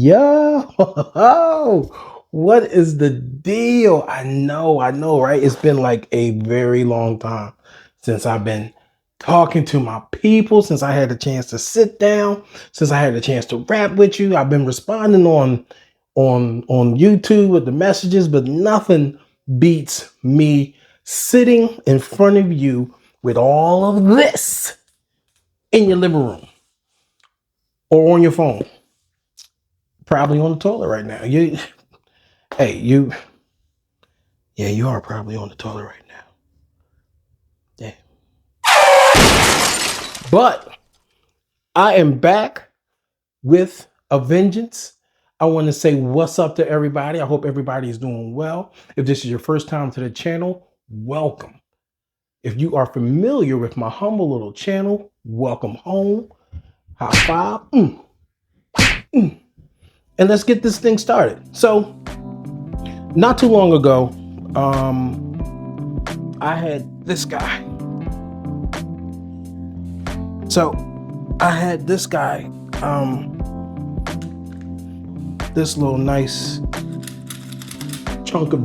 Yo, what is the deal? I know, right? It's been like a very long time since I've been talking to my people, since I had a chance to sit down, since I had a chance to rap with you. I've been responding on YouTube with the messages, but nothing beats me sitting in front of you with all of this in your living room or on your phone. Probably on the toilet right now. You are probably on the toilet right now. Yeah. But I am back with a vengeance. I want to say what's up to everybody. I hope everybody is doing well. If this is your first time to the channel, welcome. If you are familiar with my humble little channel, welcome home. High five. And let's get this thing started. So, not too long ago, I had this guy. This little nice chunk of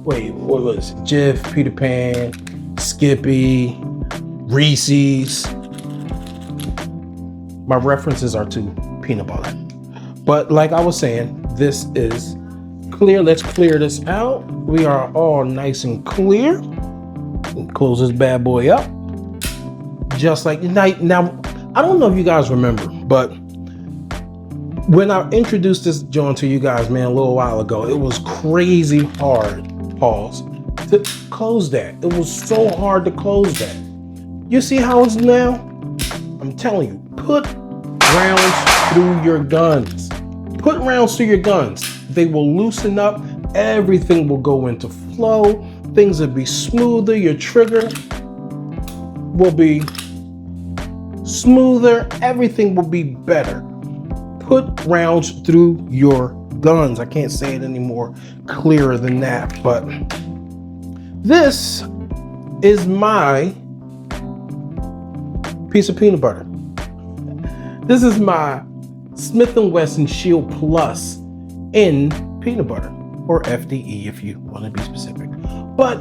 what was it? Jif, Peter Pan, Skippy, Reese's. My references are to peanut butter. But like I was saying, this is clear. Let's clear this out. We are all nice and clear. Close this bad boy up. Just like tonight. Now, I don't know if you guys remember, but when I introduced this joint to you guys, man, a little while ago, it was crazy hard, to close that. It was so hard to close that. You see how it's now? I'm telling you, put rounds through your guns. Put rounds through your guns. They will loosen up. Everything will go into flow. Things will be smoother. Your trigger will be smoother. Everything will be better. Put rounds through your guns. I can't say it any more clearer than that, but this is my piece of peanut butter. This is my Smith & Wesson Shield Plus in peanut butter, or FDE if you want to be specific. But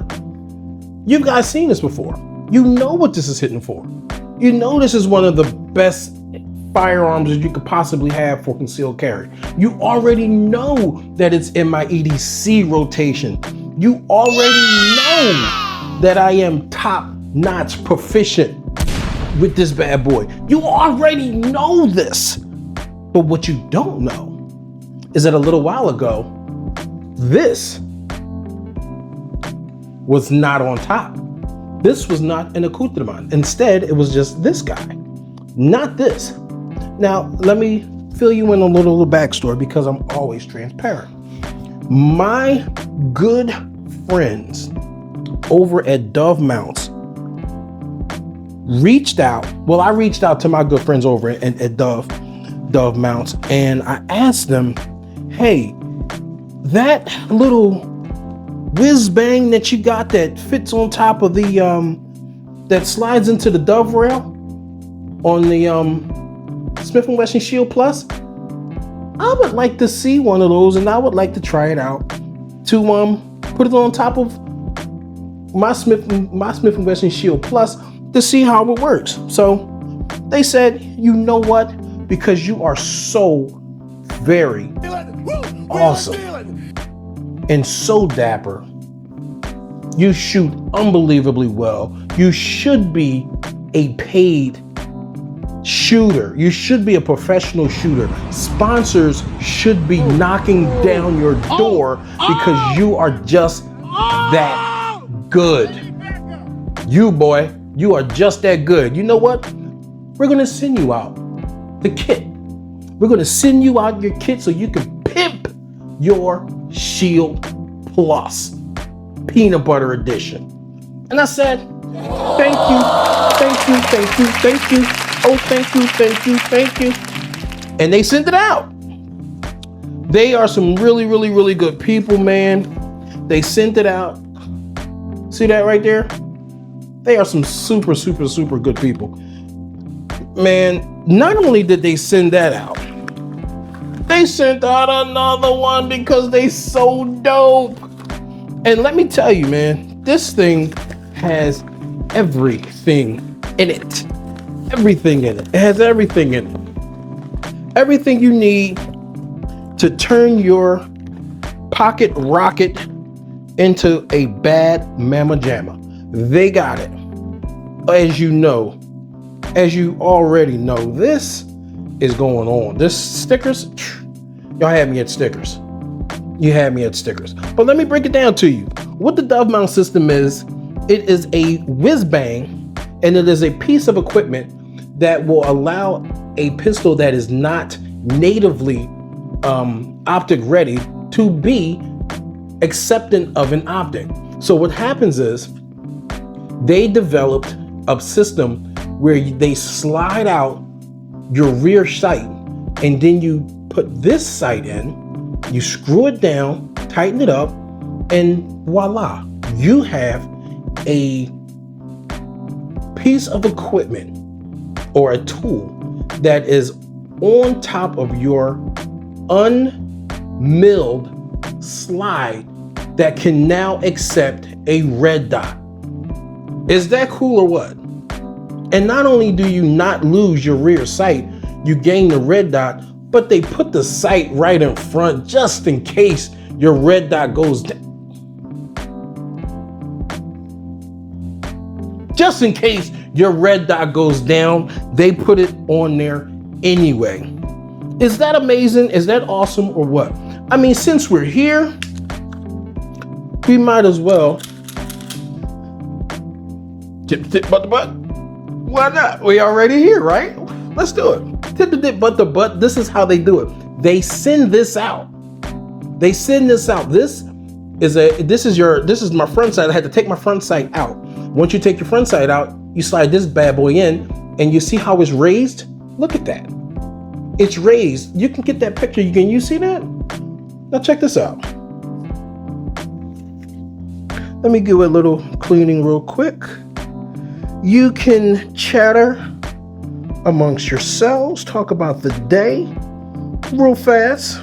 you guys seen this before. You know what this is hitting for. You know this is one of the best firearms that you could possibly have for concealed carry. You already know that it's in my EDC rotation. You already know that I am top-notch proficient with this bad boy. You already know this. But what you don't know is that a little while ago, this was not on top. This was not an accoutrement. Instead, it was just this guy, not this. Now, let me fill you in a little backstory because I'm always transparent. My good friends over at Dove Mounts reached out. Well, I reached out to my good friends over at Dove Mounts, and I asked them, hey, that little whiz bang that you got that fits on top of the that slides into the Dove rail on the Smith & Wesson Shield Plus, I would like to see one of those, and I would like to try it out to put it on top of my Smith & Wesson Shield Plus to see how it works. So they said, you know what? Because you are so very awesome and so dapper, you shoot unbelievably well. You should be a paid shooter. You should be a professional shooter. Sponsors should be knocking down your door because you are just that good. You, boy, you are just that good. You know what? We're going to send you out the kit. We're going to send you out your kit so you can pimp your Shield Plus Peanut Butter Edition. And I said, thank you. Oh, thank you. And they sent it out. They are some really good people, man. They sent it out. See that right there? They are some super good people. Man, not only did they send that out, they sent out another one because they so dope. And let me tell you, man, this thing has everything in it. Everything in it. It has everything in it. Everything you need to turn your pocket rocket into a bad mamma jamma. They got it. As you already know, this is going on. This stickers, y'all had me at stickers. You had me at stickers. But let me break it down to you. What the Dove mount system is, it is a whiz bang, and it is a piece of equipment that will allow a pistol that is not natively optic ready to be acceptant of an optic. So what happens is they developed a system where they slide out your rear sight, and then you put this sight in, you screw it down, tighten it up, and voila, you have a piece of equipment or a tool that is on top of your unmilled slide that can now accept a red dot. Is that cool or what? And not only do you not lose your rear sight, you gain the red dot, but they put the sight right in front just in case your red dot goes down. Just in case your red dot goes down, they put it on there anyway. Is that amazing? Is that awesome or what? I mean, since we're here, we might as well tip the tip, butt the butt. Why not? We already here, right? Let's do it. Tip the tip, butt the butt. This is how they do it. They send this out. They send this out. This is my front sight. I had to take my front sight out. Once you take your front sight out, you slide this bad boy in, and you see how it's raised? Look at that. It's raised. You can get that picture. Can you see that? Now check this out. Let me do a little cleaning real quick. You can chatter amongst yourselves, talk about the day real fast.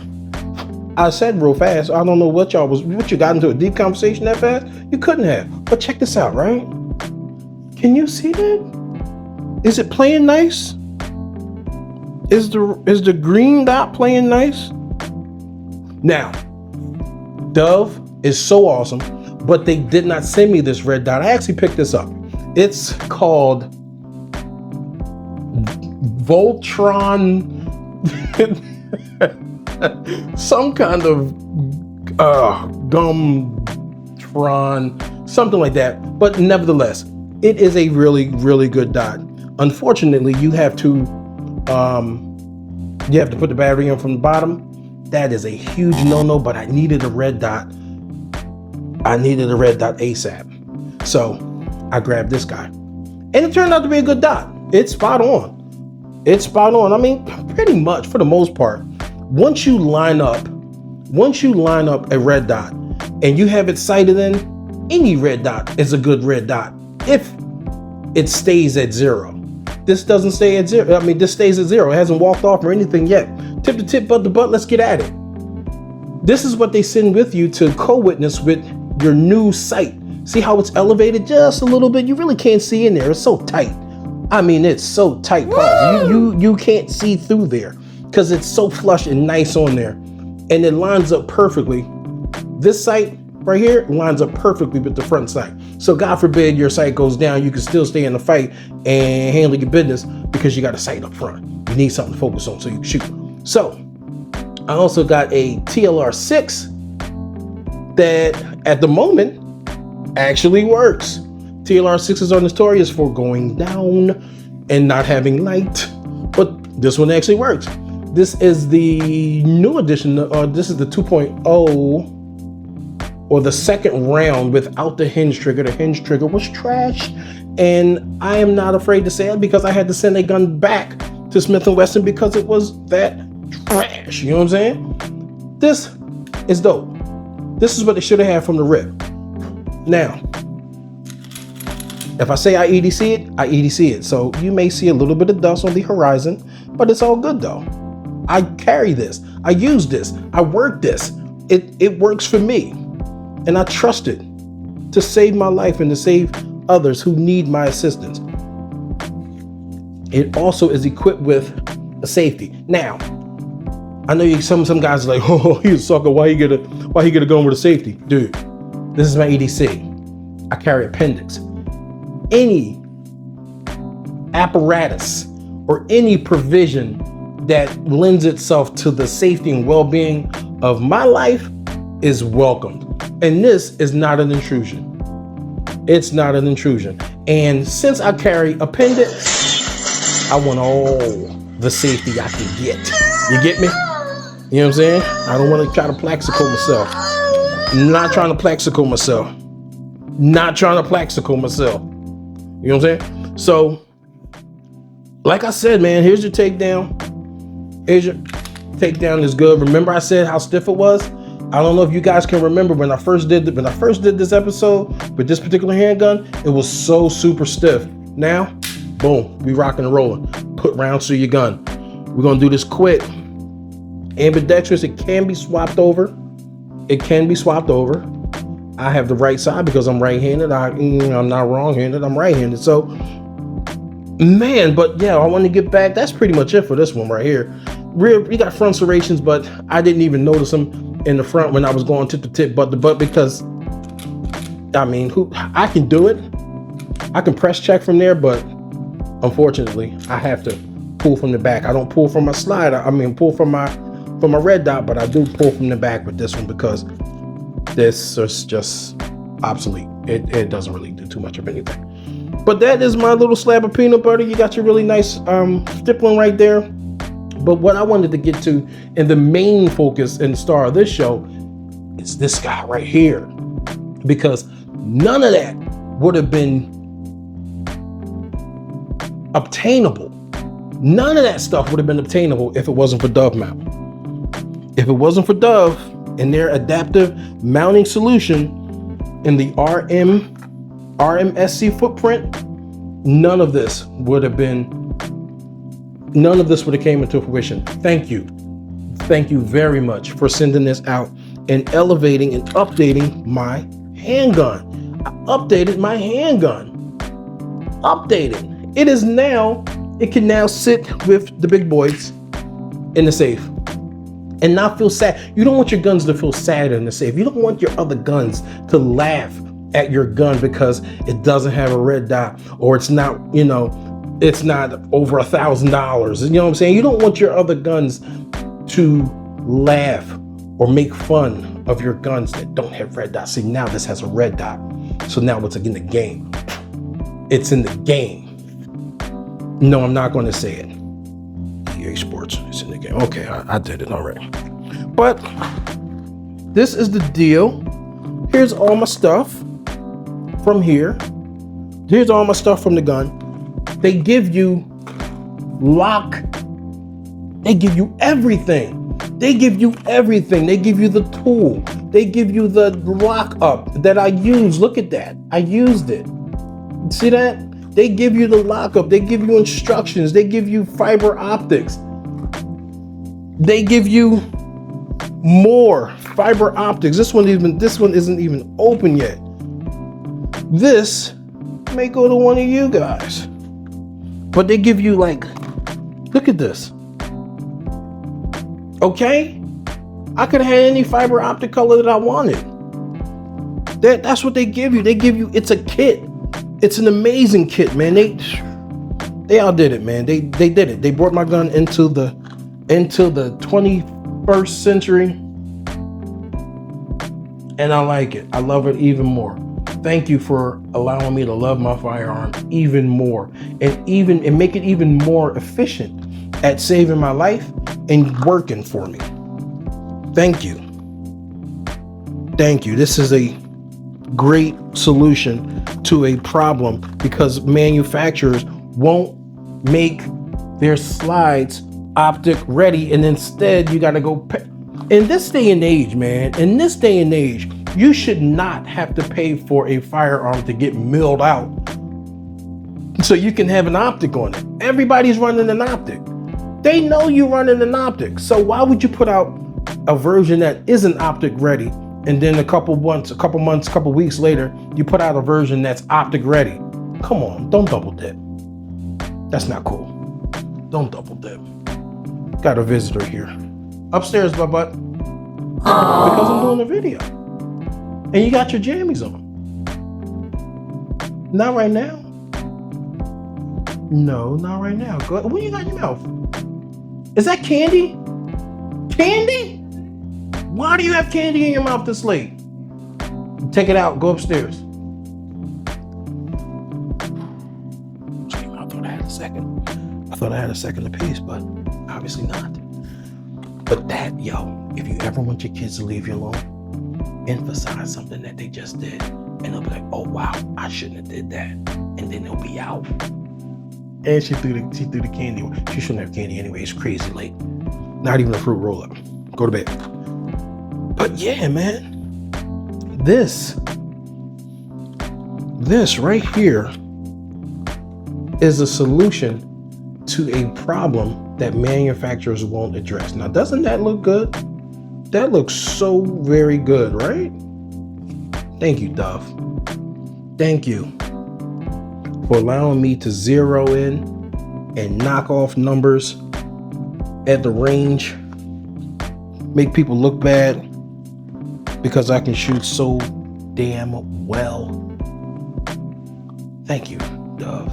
I said real fast. I don't know what you got into a deep conversation that fast. You couldn't have. But check this out, right? Can you see that? Is it playing nice? Is the green dot playing nice? Now, Dove is so awesome, but they did not send me this red dot. I actually picked this up. It's called Voltron, some kind of Gumtron, something like that. But nevertheless, it is a really, really good dot. Unfortunately, you have to put the battery in from the bottom. That is a huge no-no, but I needed a red dot. I needed a red dot ASAP. So I grabbed this guy. And it turned out to be a good dot. It's spot on. It's spot on. I mean, pretty much for the most part. Once you line up a red dot and you have it sighted in, any red dot is a good red dot if it stays at 0. This doesn't stay at 0. I mean, this stays at 0. It hasn't walked off or anything yet. Tip to tip, butt to butt, let's get at it. This is what they send with you to co-witness with your new sight. See how it's elevated just a little bit? You really can't see in there. It's so tight. I mean, it's so tight. You can't see through there because it's so flush and nice on there. And it lines up perfectly. This sight right here lines up perfectly with the front sight. So God forbid your sight goes down, you can still stay in the fight and handle your business because you got a sight up front. You need something to focus on so you can shoot. So I also got a TLR6 that at the moment actually works. TLR6s are notorious for going down and not having light, but this one actually works. This is the new edition, this is the 2.0, or the second round without the hinge trigger. The hinge trigger was trash, and I am not afraid to say it because I had to send a gun back to Smith & Wesson because it was that trash. You know what I'm saying? This is dope. This is what they should have had from the rip. Now, If I say I EDC it, I EDC it. So you may see a little bit of dust on the horizon, but it's all good though. I carry this. I use this. I work this. It works for me. And I trust it to save my life and to save others who need my assistance. It also is equipped with a safety. Now, I know some guys are like, oh, he's a sucker. Why he get a gun with a safety? Dude, this is my EDC. I carry appendix. Any apparatus or any provision that lends itself to the safety and well-being of my life is welcomed. And this is not an intrusion. It's not an intrusion. And since I carry appendix, I want all the safety I can get. You get me? You know what I'm saying? I don't want to try to plexico myself. Not trying to plexico myself. Not trying to plexico myself. You know what I'm saying? So, like I said, man, here's your takedown. Here's your takedown is good. Remember I said how stiff it was? I don't know if you guys can remember when I first did this episode with this particular handgun, it was so super stiff. Now, boom, we rocking and rolling. Put rounds through your gun. We're gonna do this quick. Ambidextrous, it can be swapped over. It can be swapped over. I have the right side because I'm right-handed. I'm not wrong-handed, I'm right-handed. So, man, but yeah, I want to get back. That's pretty much it for this one right here. We got front serrations, but I didn't even notice them in the front when I was going tip to tip, butt to butt, because I mean, I can do it. I can press check from there, but unfortunately, I have to pull from the back. I don't pull from my slider. I mean, pull from my red dot, but I do pull from the back with this one because this is just obsolete. It doesn't really do too much of anything. But that is my little slab of peanut butter. You got your really nice stippling right there. But what I wanted to get to, and the main focus and star of this show, is this guy right here. Because none of that would have been obtainable. None of that stuff would have been obtainable if it wasn't for Dove Mount. If it wasn't for Dove and their adaptive mounting solution in the RMSC footprint, none of this would have came into fruition. Thank you. Thank you very much for sending this out and elevating and updating my handgun. I updated my handgun. Updated. It can now sit with the big boys in the safe and not feel sad. You don't want your guns to feel sad in the safe. You don't want your other guns to laugh at your gun because it doesn't have a red dot, or it's not, it's not over $1,000. You know what I'm saying? You don't want your other guns to laugh or make fun of your guns that don't have red dots. See, now this has a red dot. So now it's in the game. It's in the game. No, I'm not going to say it. EA Sports, it's in the game. Okay, I did it. All right. But this is the deal. Here's all my stuff from here. Here's all my stuff from the gun. They give you lock. They give you everything. They give you everything. They give you the tool. They give you the lock up that I use. Look at that. I used it. See that? They give you the lockup. They give you instructions. They give you fiber optics. They give you more fiber optics. This one isn't even open yet. This may go to one of you guys. But they give you look at this. Okay? I could have had any fiber optic color that I wanted. That's what they give you. They give you, it's a kit. It's an amazing kit, man. They outdid it, man. They did it. They brought my gun into the 21st century. And I like it. I love it even more. Thank you for allowing me to love my firearm even more and make it even more efficient at saving my life and working for me. Thank you. Thank you. This is a great solution to a problem because manufacturers won't make their slides optic ready, and instead you got to go pay. In this day and age, man, you should not have to pay for a firearm to get milled out so you can have an Optic on it. Everybody's running an Optic. They know you're running an Optic. So why would you put out a version that isn't Optic ready, and then a couple weeks later, you put out a version that's Optic ready? Come on, don't double dip. That's not cool. Don't double dip. Got a visitor here. Upstairs, my butt. Because I'm doing a video. And you got your jammies on. Not right now. No, not right now. Go ahead. What you got in your mouth? Is that candy? Candy? Why do you have candy in your mouth this late? Take it out. Go upstairs. I thought I had a second. I thought I had a second apiece, but obviously not. But that, yo, if you ever want your kids to leave you alone, emphasize something that they just did, and they'll be like, "Oh wow, I shouldn't have did that," and then they'll be out. And she threw the candy away. She shouldn't have candy anyway. It's crazy late. Not even a fruit roll up. Go to bed. But yeah, man, this right here is a solution to a problem that manufacturers won't address. Now, doesn't that look good? That looks so very good, right? Thank you, Dove. Thank you for allowing me to zero in and knock off numbers at the range, make people look bad because I can shoot so damn well. Thank you, Dove.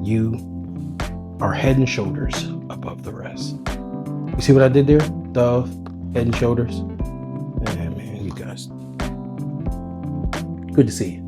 You are head and shoulders above the rest. You see what I did there? Dove, head and shoulders. Yeah, man, you guys. Good to see you.